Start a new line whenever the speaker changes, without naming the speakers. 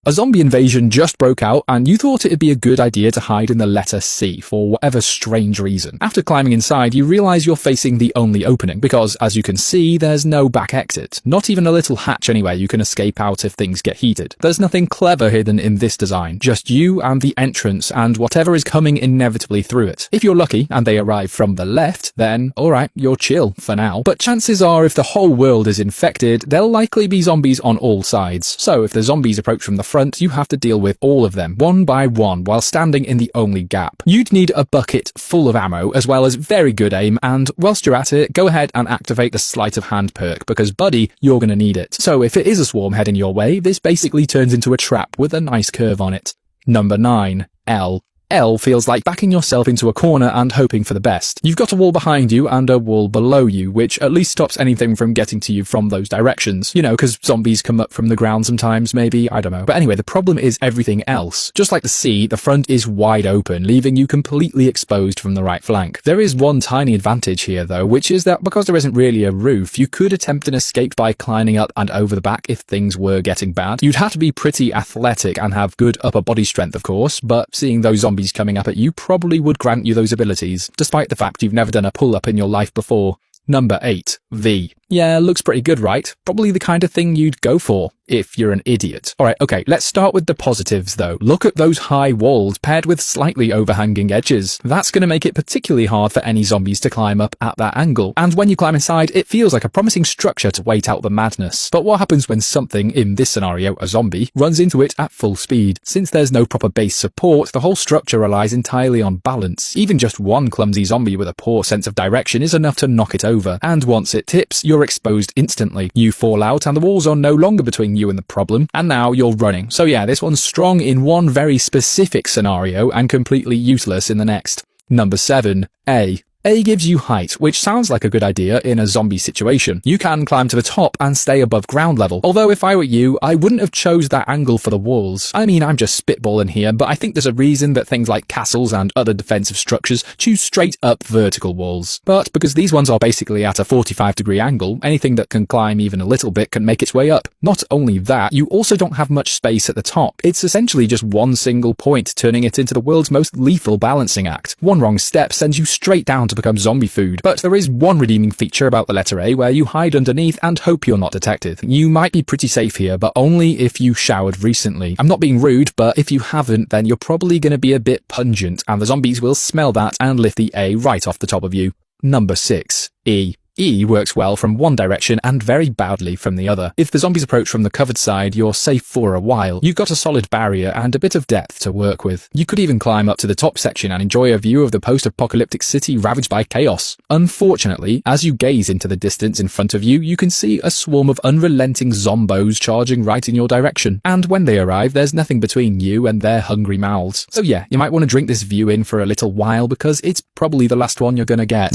A zombie invasion just broke out, and you thought it'd be a good idea to hide in the letter C for whatever strange reason. After climbing inside, you realize you're facing the only opening, because as you can see, there's no back exit. Not even a little hatch anywhere you can escape out if things get heated. There's nothing clever hidden in this design, just you and the entrance and whatever is coming inevitably through it. If you're lucky and they arrive from the left, then alright, you're chill for now. But chances are if the whole world is infected, there'll likely be zombies on all sides. So if the zombies approach from the front, you have to deal with all of them, one by one, while standing in the only gap. You'd need a bucket full of ammo, as well as very good aim, and whilst you're at it, go ahead and activate the sleight of hand perk, because buddy, you're gonna need it. So if it is a swarm heading your way, this basically turns into a trap with a nice curve on it. Number 9. L. L feels like backing yourself into a corner and hoping for the best. You've got a wall behind you and a wall below you, which at least stops anything from getting to you from those directions. You know, because zombies come up from the ground sometimes, maybe, I don't know. But anyway, the problem is everything else. Just like the C, the front is wide open, leaving you completely exposed from the right flank. There is one tiny advantage here though, which is that because there isn't really a roof, you could attempt an escape by climbing up and over the back if things were getting bad. You'd have to be pretty athletic and have good upper body strength, of course, but seeing those zombies coming up at you probably would grant you those abilities, despite the fact you've never done a pull-up in your life before. Number 8. V. Yeah, looks pretty good, right? Probably the kind of thing you'd go for if you're an idiot. Alright, okay, let's start with the positives though. Look at those high walls paired with slightly overhanging edges. That's going to make it particularly hard for any zombies to climb up at that angle. And when you climb inside, it feels like a promising structure to wait out the madness. But what happens when something, in this scenario a zombie, runs into it at full speed? Since there's no proper base support, the whole structure relies entirely on balance. Even just one clumsy zombie with a poor sense of direction is enough to knock it over. And once it tips, you're exposed instantly. You fall out and the walls are no longer between you and the problem, and now you're running. So yeah, this one's strong in one very specific scenario and completely useless in the next. Number 7. A. A gives you height, which sounds like a good idea in a zombie situation. You can climb to the top and stay above ground level. Although if I were you, I wouldn't have chose that angle for the walls. I mean, I'm just spitballing here, but I think there's a reason that things like castles and other defensive structures choose straight up vertical walls. But because these ones are basically at a 45-degree angle, anything that can climb even a little bit can make its way up. Not only that, you also don't have much space at the top. It's essentially just one single point, turning it into the world's most lethal balancing act. One wrong step sends you straight down to become zombie food. But there is one redeeming feature about the letter A where you hide underneath and hope you're not detected. You might be pretty safe here, but only if you showered recently. I'm not being rude, but if you haven't, then you're probably going to be a bit pungent, and the zombies will smell that and lift the A right off the top of you. Number 6. E. E works well from one direction and very badly from the other. If the zombies approach from the covered side, you're safe for a while. You've got a solid barrier and a bit of depth to work with. You could even climb up to the top section and enjoy a view of the post-apocalyptic city ravaged by chaos. Unfortunately, as you gaze into the distance in front of you, you can see a swarm of unrelenting zombos charging right in your direction. And when they arrive, there's nothing between you and their hungry mouths. So yeah, you might want to drink this view in for a little while because it's probably the last one you're gonna get.